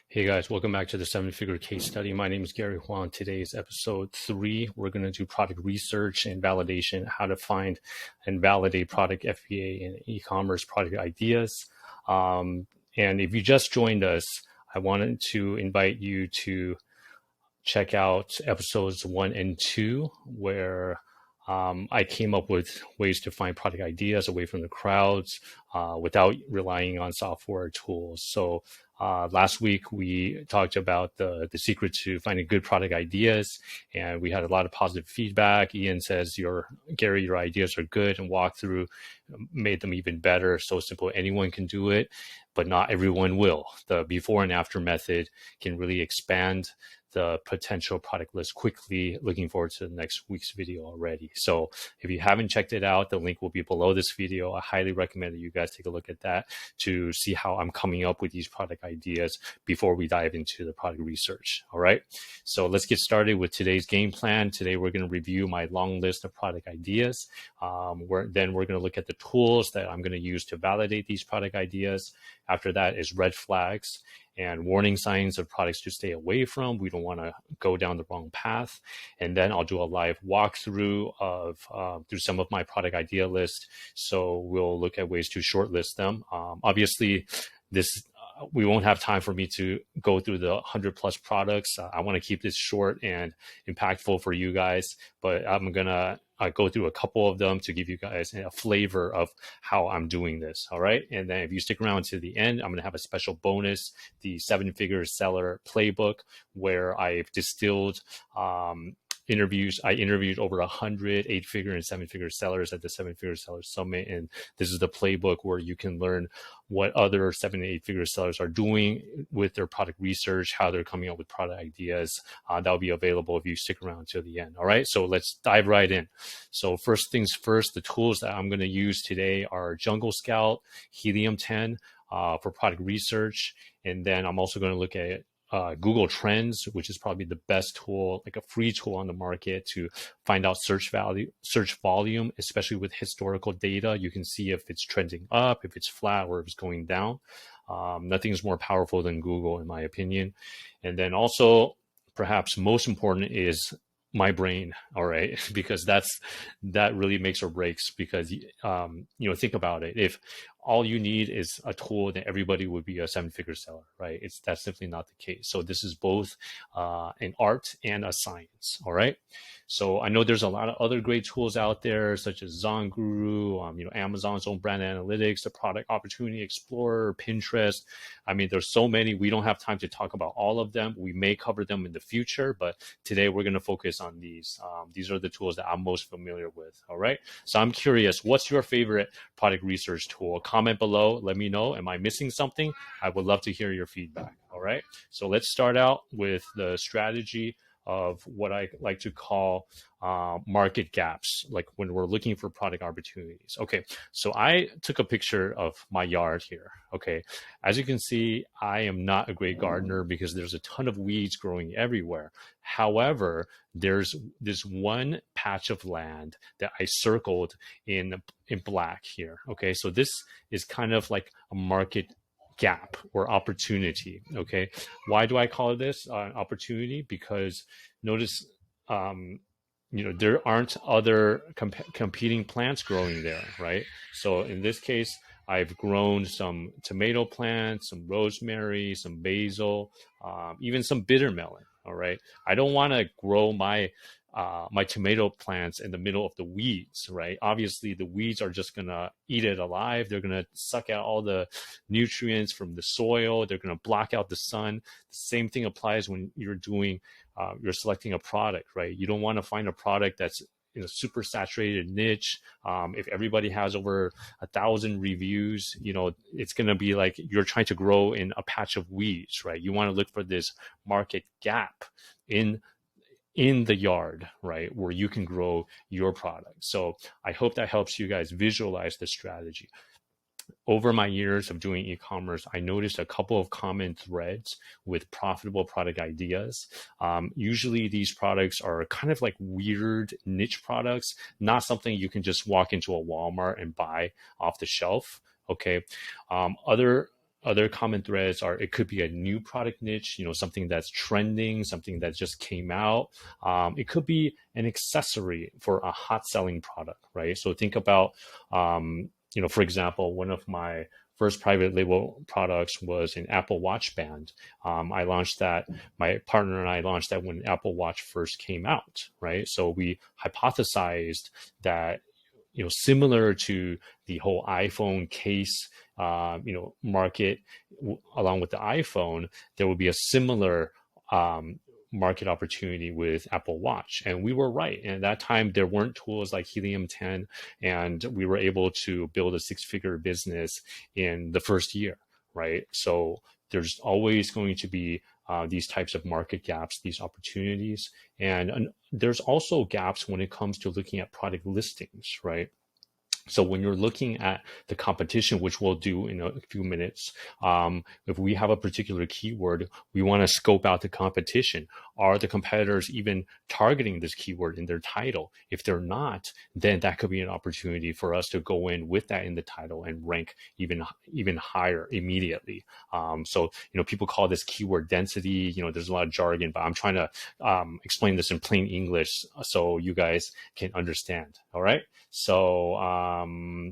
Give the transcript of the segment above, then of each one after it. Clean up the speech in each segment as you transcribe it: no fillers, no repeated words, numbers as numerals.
Hey guys, welcome back to the 7-Figure Case Study. My name is Gary Huang. Today is episode 3. We're going to do product research and validation, how to find and validate product FBA and e-commerce product ideas. And if you just joined us, I wanted to invite you to check out episodes 1 and 2, where I came up with ways to find product ideas away from the crowds without relying on software tools. So last week we talked about the secret to finding good product ideas, and we had a lot of positive feedback. Ian says, Gary, your ideas are good, and walkthrough made them even better. So simple, anyone can do it, but not everyone will. The before and after method can really expand the potential product list quickly. Looking forward to the next week's video already. So if you haven't checked it out, the link will be below this video. I highly recommend that you guys take a look at that to see how I'm coming up with these product ideas before we dive into the product research. All right, so let's get started with today's game plan. Today we're going to review my long list of product ideas. Then we're going to look at the tools that I'm going to use to validate these product ideas. After that is red flags and warning signs of products to stay away from. We don't want to go down the wrong path. And then I'll do a live walkthrough of through some of my product idea list. So we'll look at ways to shortlist them. Obviously, we won't have time for me to go through the 100+ products. I want to keep this short and impactful for you guys, but I'm going to go through a couple of them to give you guys a flavor of how I'm doing this. All right. And then if you stick around to the end, I'm going to have a special bonus, the 7-Figure Seller Playbook, where I've distilled interviews. I interviewed over 100 8-figure and 7-figure sellers at the 7-Figure Seller Summit. And this is the playbook where you can learn what other 7 and 8-figure sellers are doing with their product research, how they're coming up with product ideas. That'll be available if you stick around till the end. All right, so let's dive right in. So first things first, the tools that I'm going to use today are Jungle Scout, Helium 10 for product research. And then I'm also going to look at Google Trends, which is probably the best tool, like a free tool on the market to find out search volume, especially with historical data. You can see if it's trending up, if it's flat, or if it's going down. Nothing is more powerful than Google, in my opinion. And then also, perhaps most important is my brain. All right, because that really makes or breaks. Because think about it. If all you need is a tool, then everybody would be a 7-figure seller, right? That's simply not the case. So this is both an art and a science. All right. So I know there's a lot of other great tools out there, such as ZonGuru, Amazon's own brand analytics, the Product Opportunity Explorer, Pinterest. I mean, there's so many. We don't have time to talk about all of them. We may cover them in the future, but today we're going to focus on these. These are the tools that I'm most familiar with. All right. So I'm curious, what's your favorite product research tool? Comment below. Let me know. Am I missing something? I would love to hear your feedback. All right. So let's start out with the strategy of what I like to call market gaps, like when we're looking for product opportunities. Okay, so I took a picture of my yard here. Okay, as you can see, I am not a great gardener because there's a ton of weeds growing everywhere. However, there's this one patch of land that I circled in black here. Okay, so this is kind of like a market gap or opportunity. Okay, why do I call this an opportunity? Because notice there aren't other competing plants growing there, right? So in this case, I've grown some tomato plants, some rosemary, some basil, even some bitter melon. All right, I don't want to grow my tomato plants in the middle of the weeds, right? Obviously, the weeds are just going to eat it alive. They're going to suck out all the nutrients from the soil. They're going to block out the sun. The same thing applies when you're selecting a product, right? You don't want to find a product that's in a super saturated niche. If everybody has over 1,000 reviews, it's going to be like you're trying to grow in a patch of weeds, right? You want to look for this market gap in the yard, right, where you can grow your product. So I hope that helps you guys visualize the strategy. Over my years of doing e-commerce, I noticed a couple of common threads with profitable product ideas. Usually these products are kind of like weird niche products, not something you can just walk into a Walmart and buy off the shelf. Okay. Other other common threads are, it could be a new product niche, something that's trending, something that just came out. It could be an accessory for a hot selling product, right? So think about, for example, one of my first private label products was an Apple Watch band. I launched that. My partner and I launched that when Apple Watch first came out, right? So we hypothesized that, similar to the whole iPhone case, market, along with the iPhone, there will be a similar market opportunity with Apple Watch. And we were right. And at that time, there weren't tools like Helium 10, and we were able to build a six-figure business in the first year, right? So there's always going to be these types of market gaps, these opportunities. And there's also gaps when it comes to looking at product listings, right? So when you're looking at the competition, which we'll do in a few minutes, if we have a particular keyword, we want to scope out the competition. Are the competitors even targeting this keyword in their title? If they're not, then that could be an opportunity for us to go in with that in the title and rank even higher immediately. So people call this keyword density. There's a lot of jargon, but I'm trying to explain this in plain English so you guys can understand. All right. So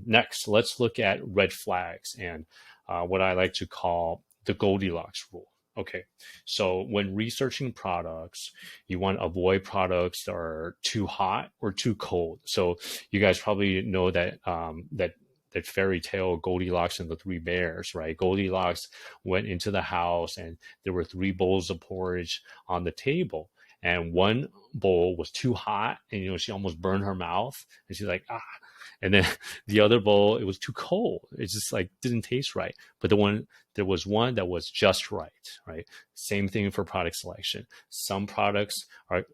next, let's look at red flags and what I like to call the Goldilocks rule. Okay, so when researching products, you want to avoid products that are too hot or too cold. So you guys probably know that that fairy tale Goldilocks and the Three Bears, right? Goldilocks went into the house and there were 3 bowls of porridge on the table. And one bowl was too hot and, she almost burned her mouth and she's like, ah. And then the other bowl, it was too cold. It just didn't taste right. But there was one that was just right? Same thing for product selection. Some products are,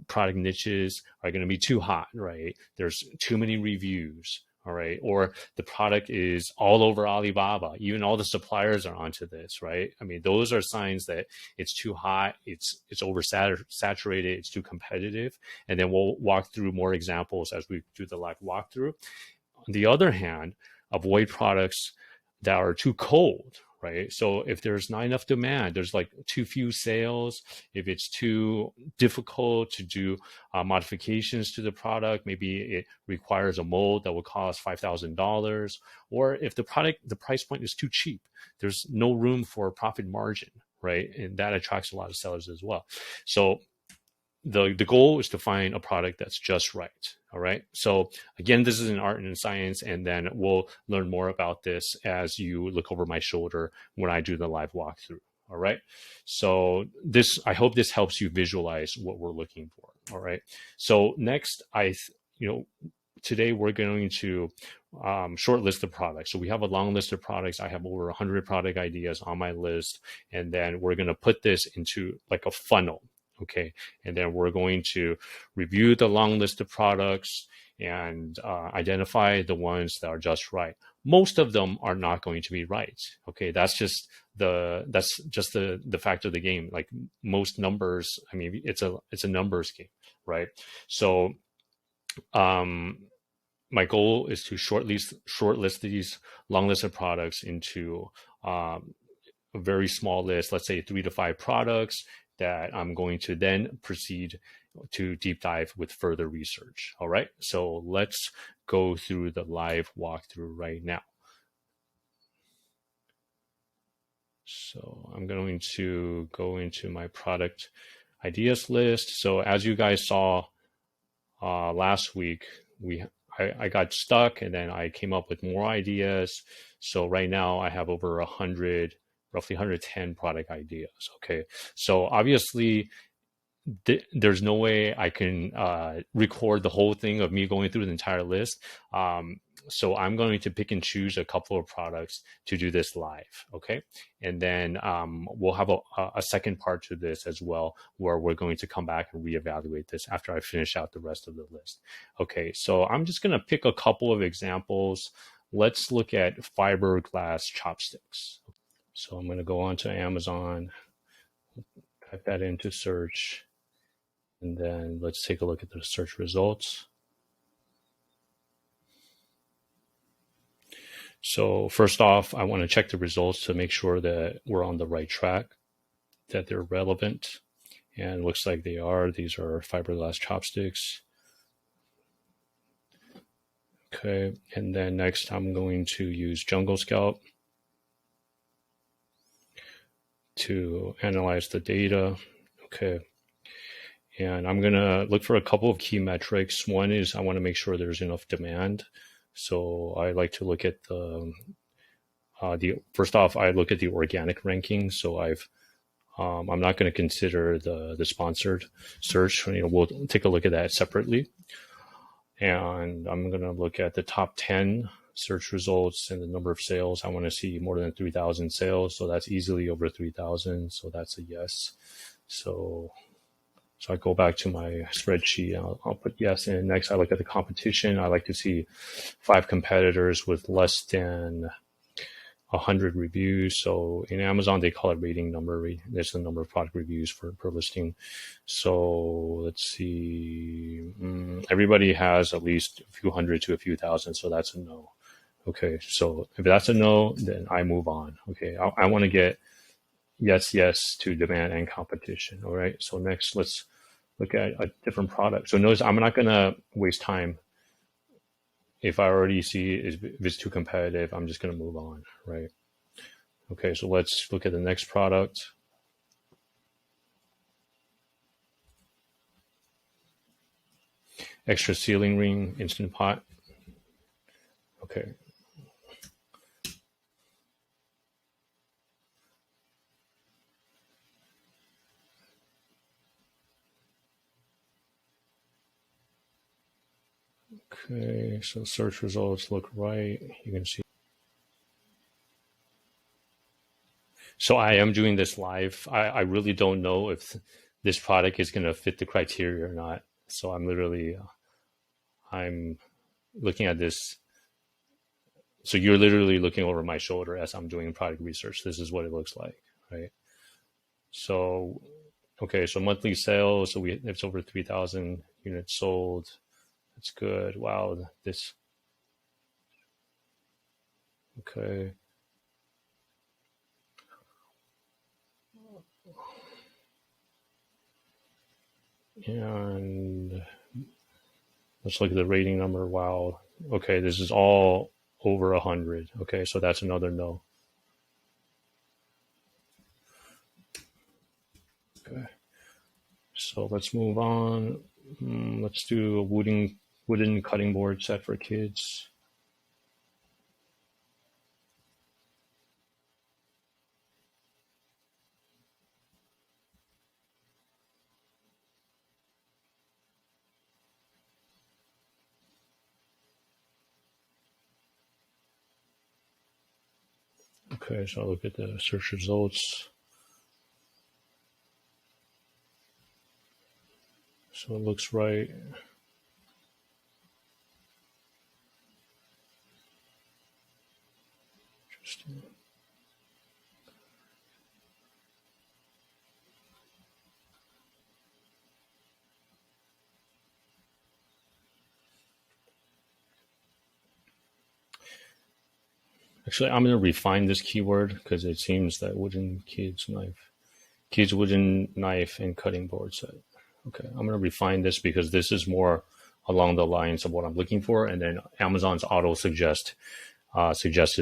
product niches are going to be too hot, right? There's too many reviews. All right. Or the product is all over Alibaba. Even all the suppliers are onto this, right? I mean, those are signs that it's too hot, it's oversaturated, it's too competitive. And then we'll walk through more examples as we do the live walkthrough. On the other hand, avoid products that are too cold, right? So if there's not enough demand, there's too few sales, if it's too difficult to do modifications to the product, maybe it requires a mold that will cost $5,000, or if the price point is too cheap, there's no room for profit margin, right? And that attracts a lot of sellers as well. So the goal is to find a product that's just right. All right. So again, this is an art and science, and then we'll learn more about this as you look over my shoulder when I do the live walkthrough. All right. So I hope this helps you visualize what we're looking for. All right. So next, today we're going to shortlist the products. So we have a long list of products. I have over 100 product ideas on my list, and then we're going to put this into a funnel. Okay, and then we're going to review the long list of products and identify the ones that are just right. Most of them are not going to be right. Okay, that's just the fact of the game. Most numbers, I mean, it's a numbers game, right? So, my goal is to shortlist these long list of products into a very small list. Let's say 3 to 5 products that I'm going to then proceed to deep dive with further research. All right, so let's go through the live walkthrough right now. So I'm going to go into my product ideas list. So as you guys saw last week, I got stuck and then I came up with more ideas. So right now I have over 100, roughly 110 product ideas. Okay, so obviously there's no way I can record the whole thing of me going through the entire list. So I'm going to pick and choose a couple of products to do this live. Okay, and then we'll have a second part to this as well, where we're going to come back and reevaluate this after I finish out the rest of the list. Okay, so I'm just going to pick a couple of examples. Let's look at fiberglass chopsticks. So I'm going to go on to Amazon, type that into search, and then let's take a look at the search results. So first off, I want to check the results to make sure that we're on the right track, that they're relevant. And it looks like they are. These are fiberglass chopsticks. Okay, and then next I'm going to use Jungle Scout to analyze the data. Okay, and I'm gonna look for a couple of key metrics. One is I want to make sure there's enough demand. So I like to look at the first off, I look at the organic ranking. So I'm not going to consider the sponsored search. We'll take a look at that separately. And I'm going to look at the top 10 search results and the number of sales. I want to see more than 3,000 sales. So that's easily over 3,000. So that's a yes. So I go back to my spreadsheet. I'll put yes in. Next, I look at the competition. I like to see 5 competitors with less than 100 reviews. So in Amazon, they call it rating number. There's the number of product reviews per listing. So let's see. Everybody has at least a few hundred to a few thousand. So that's a no. Okay. So if that's a no, then I move on. Okay. I want to get yes to demand and competition. All right. So next, let's look at a different product. So notice I'm not going to waste time. If I already see if it's too competitive, I'm just going to move on, right? Okay, so let's look at the next product. Extra ceiling ring, Instant Pot. Okay. Okay, so search results look right. You can see. So I am doing this live. I really don't know if this product is going to fit the criteria or not. So I'm looking at this. So you're literally looking over my shoulder as I'm doing product research. This is what it looks like, right? So, okay, so monthly sales. So it's over 3,000 units sold. That's good. Wow, this. Okay. And let's look at the rating number. Wow. Okay, this is all over 100. Okay, so that's another no. Okay. So let's move on. Let's do a wooden cutting board set for kids. Okay, so I'll look at the search results. So it looks right. Interesting. Actually, I'm going to refine this keyword because it seems that kids wooden knife and cutting board set. Okay, I'm going to refine this because this is more along the lines of what I'm looking for. And then Amazon's auto suggested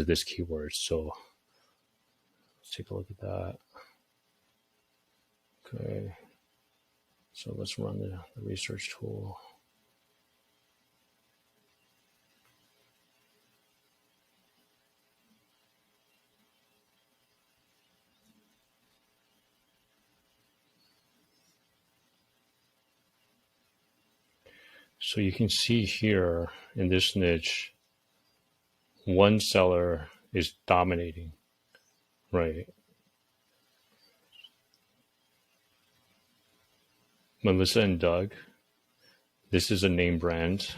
this keyword. So let's take a look at that. Okay, so let's run the research tool. So you can see here in this niche, one seller is dominating, right? Melissa and Doug. This is a name brand,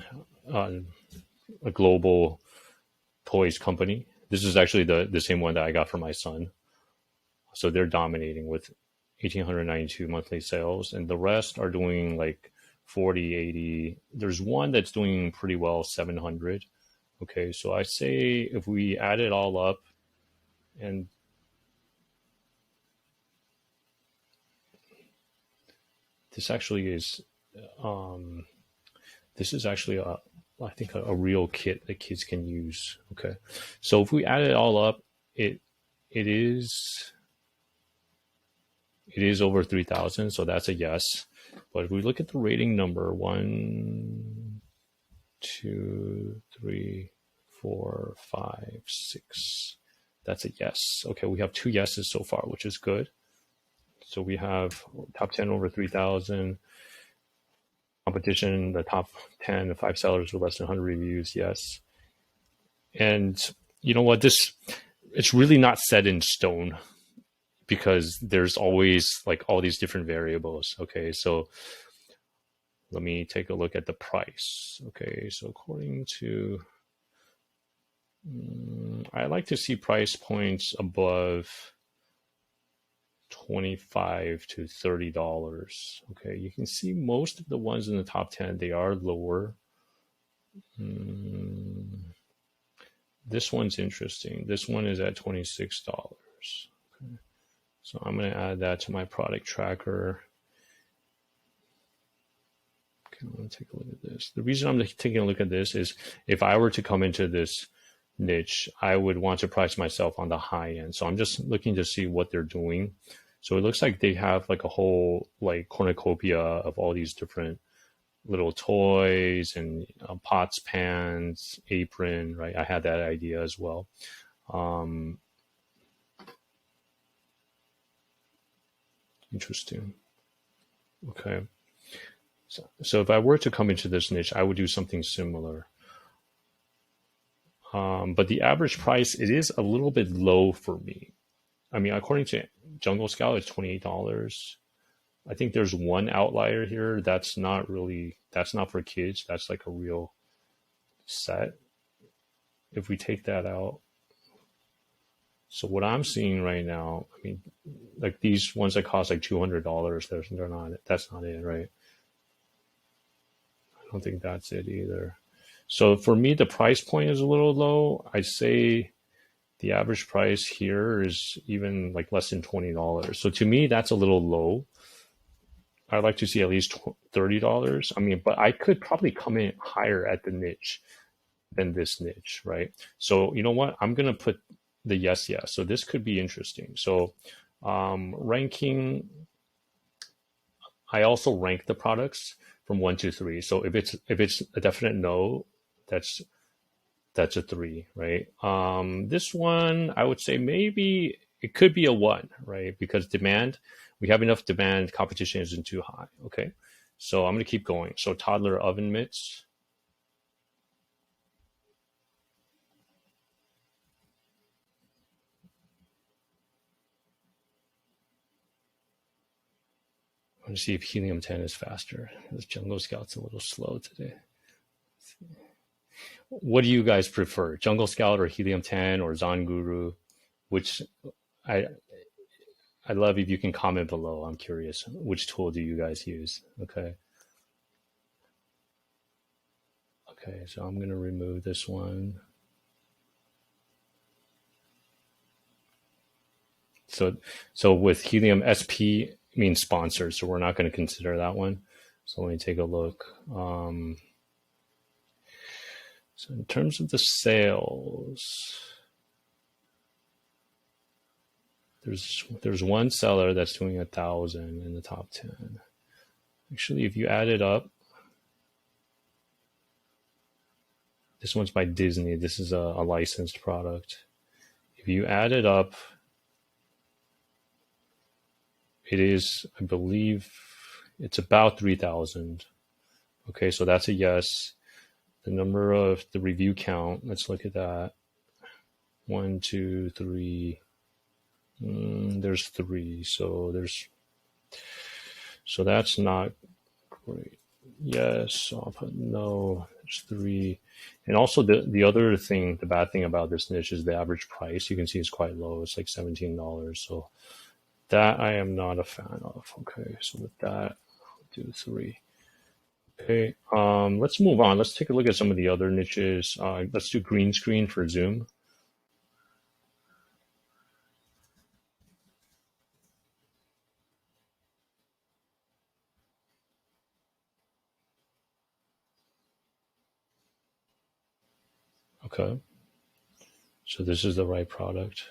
a global toys company. This is actually the same one that I got for my son. So they're dominating with 1,892 monthly sales, and the rest are doing like 40, 80. There's one that's doing pretty well, 700. Okay, so I say if we add it all up, and this actually is, this is actually I think a real kit that kids can use. Okay, so if we add it all up, it is over 3,000, so that's a yes. But if we look at the rating number, 1, 2, 3, 4, 5, 6, that's a yes. Okay, we have 2 yeses so far, which is good. So we have top 10 over 3,000. Competition, the top 10, the 5 sellers with less than 100 reviews, yes. And you know what? It's really not set in stone because there's always like all these different variables. Okay, so let me take a look at the price. Okay, so according to, I like to see price points above $25 to $30. Okay, you can see most of the ones in the top 10, they are lower. This one's interesting. This one is at $26. Okay. So I'm going to add that to my product tracker. Okay, I'm going to take a look at this. The reason I'm taking a look at this is if I were to come into this niche, I would want to price myself on the high end. So I'm just looking to see what they're doing. So it looks like they have like a whole like cornucopia of all these different little toys and pots, pans, apron, right? I had that idea as well. Interesting. Okay. So if I were to come into this niche, I would do something similar. But the average price, it is a little bit low for me. I mean, according to Jungle Scout, it's $28. I think there's one outlier here. That's not for kids. That's like a real set. If we take that out. So what I'm seeing right now, I mean, like these ones that cost like $200, that's not it, right? I don't think that's it either. So for me, the price point is a little low. I say the average price here is even like less than $20. So to me, that's a little low. I'd like to see at least $30. I mean, but I could probably come in higher at the niche than this niche, right? So you know what? I'm going to put the yes. So this could be interesting. So ranking, I also rank the products from 1 to 3. So if it's a definite no, that's a 3, right? This one, I would say maybe it could be a 1, right? Because we have enough demand, competition isn't too high. Okay, so I'm going to keep going. So toddler oven mitts. I'm going to see if Helium 10 is faster. This Jungle Scout's a little slow today. What do you guys prefer, Jungle Scout or Helium 10 or Zanguru? Which I love if you can comment below. I'm curious. Which tool do you guys use? Okay. Okay, so I'm going to remove this one. So with Helium, SP means sponsored, so we're not going to consider that one. So let me take a look. So in terms of the sales, there's one seller that's doing 1,000 in the top 10. Actually, if you add it up, this one's by Disney. This is a licensed product. If you add it up, it is, I believe, it's about 3,000. Okay, so that's a yes. The number of the review count, let's look at that. 1, 2, 3. There's 3, so that's not great. Yes, I'll put no. There's 3, and also the other thing, the bad thing about this niche is the average price. You can see it's quite low. It's like $17. So that I am not a fan of. Okay, so with that, I'll do 3. Okay, let's move on. Let's take a look at some of the other niches. Let's do green screen for Zoom. Okay, so this is the right product.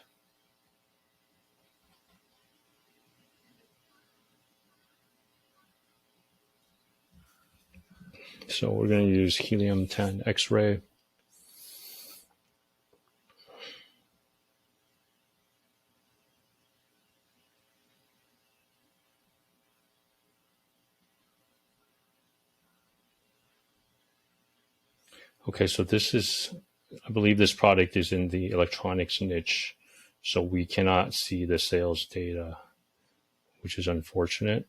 So we're going to use helium-10 X-ray. Okay, so this is, I believe this product is in the electronics niche, so we cannot see the sales data, which is unfortunate.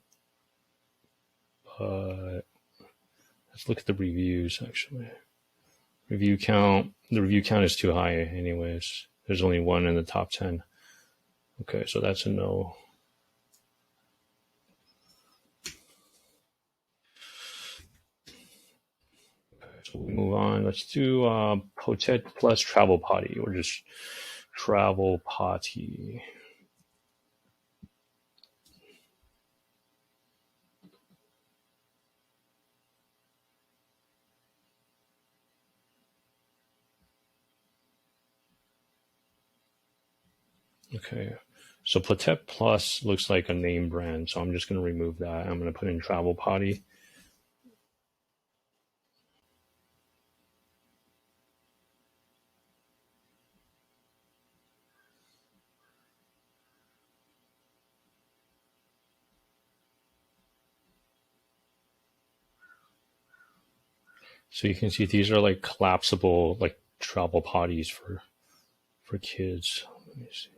But let's look at the reviews, actually. Review count, the review count is too high anyways. There's only one in the top 10. Okay, so that's a no. So we move on. Let's do Potet plus Travel Potty, or just Travel Potty. Okay, so Potet Plus looks like a name brand, so I'm just going to remove that. I'm going to put in Travel Potty. So you can see these are like collapsible, like travel potties for kids. Let me see.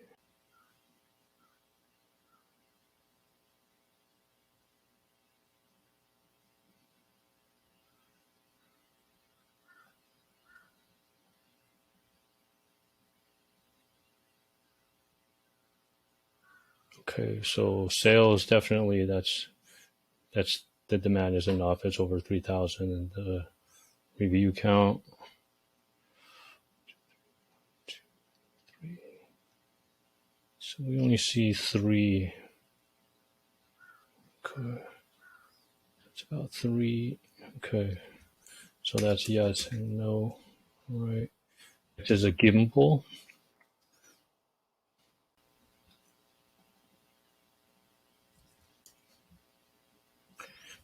Okay, so sales definitely that's the demand is enough. It's over 3,000, and the review count. 2, 3. So we only see 3. Okay, it's about 3. Okay, so that's yes and no. All right. This is a gimbal.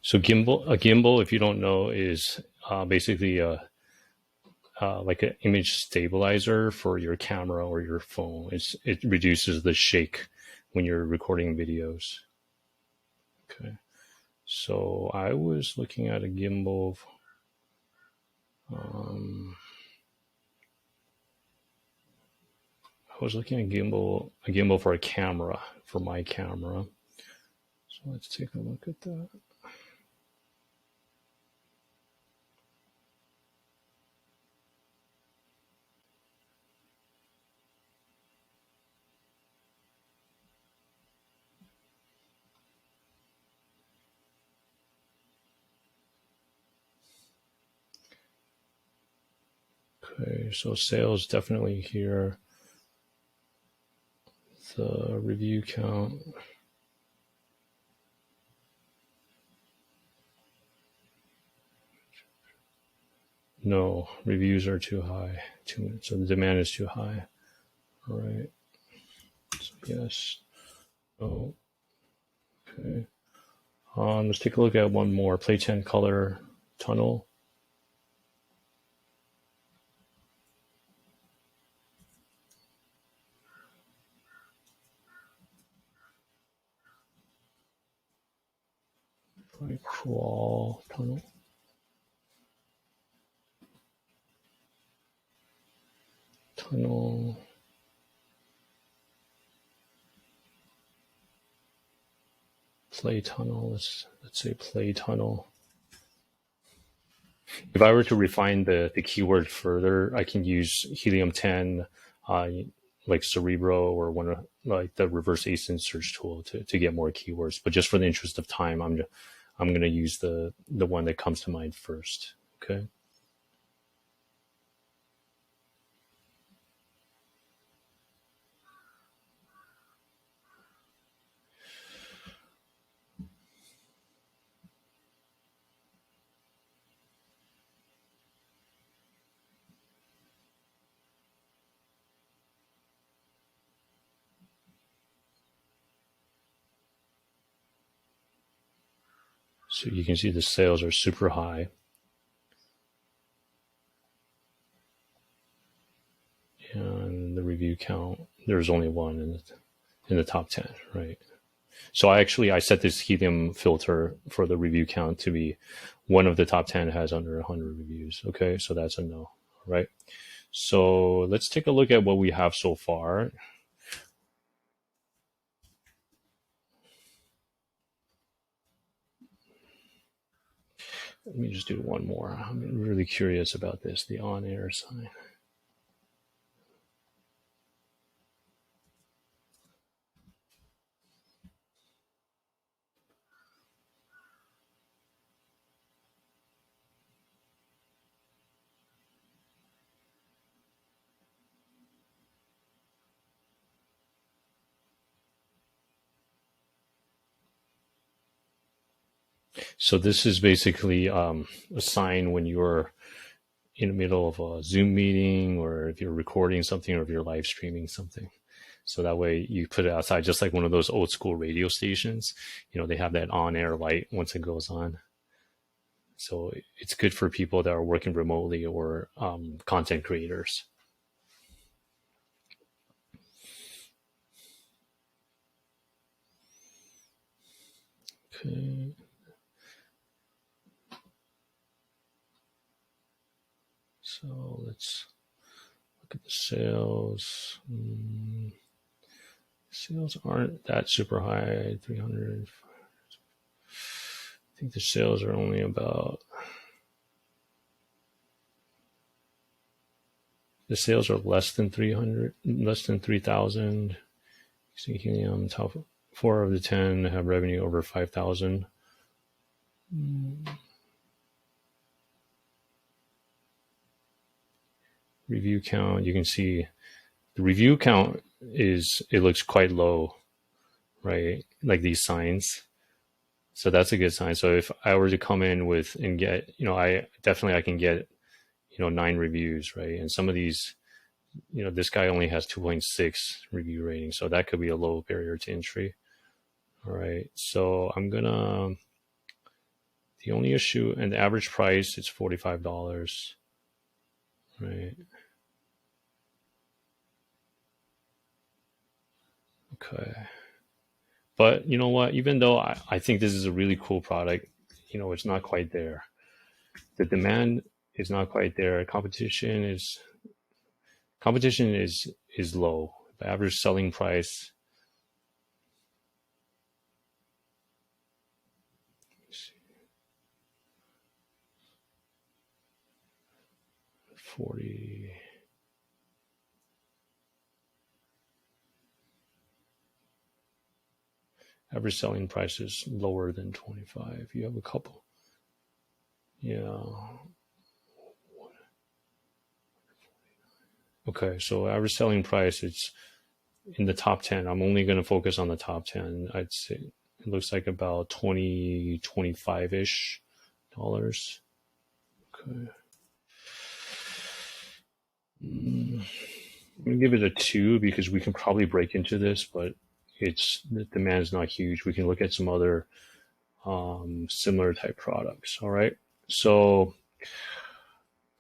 So a gimbal, if you don't know, is basically like an image stabilizer for your camera or your phone. It reduces the shake when you're recording videos. Okay, so I was looking at a gimbal. I was looking at a gimbal for a camera, for my camera. So let's take a look at that. Okay, so sales definitely here. The review count. No, reviews are too high. So the demand is too high. All right. So yes. Oh. Okay. Let's take a look at one more. Play 10 color tunnel. Play crawl tunnel. Tunnel. Play tunnel. Let's say play tunnel. If I were to refine the keyword further, I can use helium-10, like Cerebro, or one of like the reverse ASIN search tool to get more keywords. But just for the interest of time, I'm going to use the one that comes to mind first. Okay. So you can see the sales are super high. And the review count, there's only one in the top 10, right? So I set this helium filter for the review count to be one of the top 10 has under 100 reviews. Okay, so that's a no, right? So let's take a look at what we have so far. Let me just do one more. I'm really curious about this, the on-air sign. So this is basically a sign when you're in the middle of a Zoom meeting, or if you're recording something, or if you're live streaming something. So that way you put it outside, just like one of those old school radio stations. They have that on-air light once it goes on. So it's good for people that are working remotely or content creators. Okay. So let's look at the sales. Sales aren't that super high, 300. I think the sales are only about, the sales are less than 300, less than 3,000. Helium, top 4 of the 10 have revenue over 5,000. Review count, you can see the review count it looks quite low, right? Like these signs. So that's a good sign. So if I were to come in with and get, I can get, 9 reviews, right? And some of these, this guy only has 2.6 review rating. So that could be a low barrier to entry. All right. So the only issue, and the average price, it's $45, right? Okay. But you know what? Even though I think this is a really cool product, it's not quite there. The demand is not quite there. Competition is low. The average selling price, 40. Average selling price is lower than 25. You have a couple. Yeah. Okay, so average selling price, it's in the top 10. I'm only going to focus on the top 10. I'd say it looks like about 20, 25-ish dollars. Okay. I'm going to give it a 2 because we can probably break into this, but the demand is not huge. We can look at some other similar type products. All right. So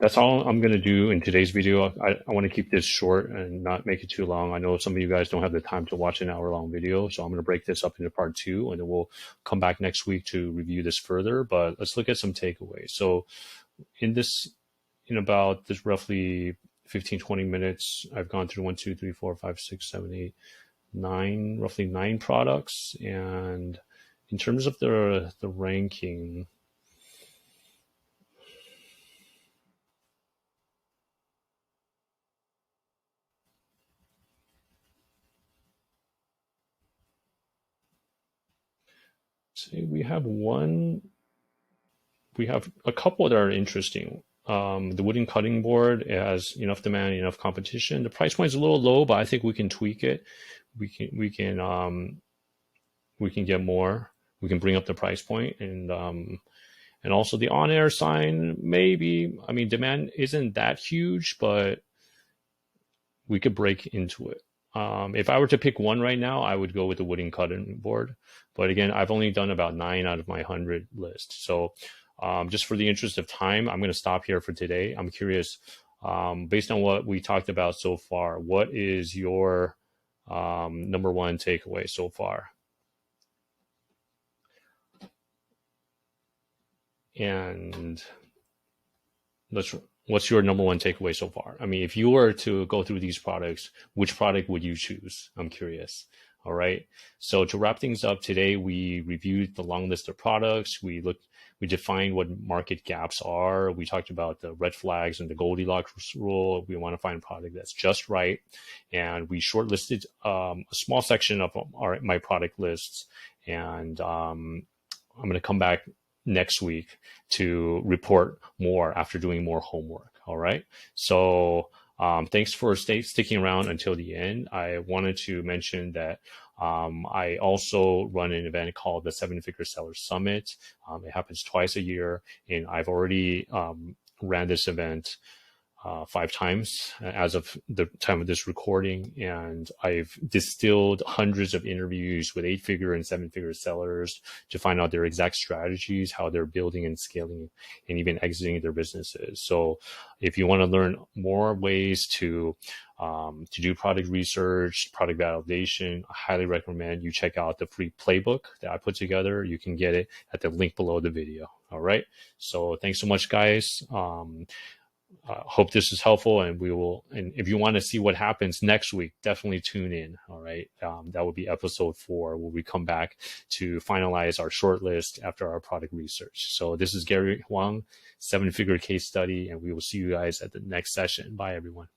that's all I'm going to do in today's video. I want to keep this short and not make it too long. I know some of you guys don't have the time to watch an hour-long video, so I'm going to break this up into part 2, and then we'll come back next week to review this further. But let's look at some takeaways. So in about this roughly 15, 20 minutes, I've gone through 1, 2, 3, 4, 5, 6, 7, 8, 9, roughly 9 products. And in terms of the ranking, see, we have a couple that are interesting. The wooden cutting board, it has enough demand, enough competition. The price point is a little low, but I think we can tweak it. We can get more. We can bring up the price point, and also the on-air sign. Maybe, I mean, demand isn't that huge, but we could break into it. If I were to pick one right now, I would go with the wooden cutting board. But again, I've only done about 9 out of my 100 list. So just for the interest of time, I'm going to stop here for today. I'm curious, based on what we talked about so far, what is your number one takeaway so far? And what's your number one takeaway so far? I mean, if you were to go through these products, which product would you choose? I'm curious. All right. So to wrap things up today, we reviewed the long list of products. We defined what market gaps are. We talked about the red flags and the Goldilocks rule. We want to find a product that's just right. And we shortlisted a small section of my product lists. And I'm going to come back next week to report more after doing more homework. All right. So thanks for sticking around until the end. I wanted to mention that I also run an event called the 7-Figure Seller Summit. It happens twice a year, and I've already ran this event 5 times as of the time of this recording, and I've distilled hundreds of interviews with 8-figure and 7-figure sellers to find out their exact strategies, how they're building and scaling and even exiting their businesses. So if you want to learn more ways to do product research, product validation, I highly recommend you check out the free playbook that I put together. You can get it at the link below the video. All right. So thanks so much, guys. Hope this is helpful, and if you want to see what happens next week, definitely tune in. All right. That will be episode 4, where we come back to finalize our shortlist after our product research. So this is Gary Huang, 7-Figure Case Study, and we will see you guys at the next session. Bye, everyone.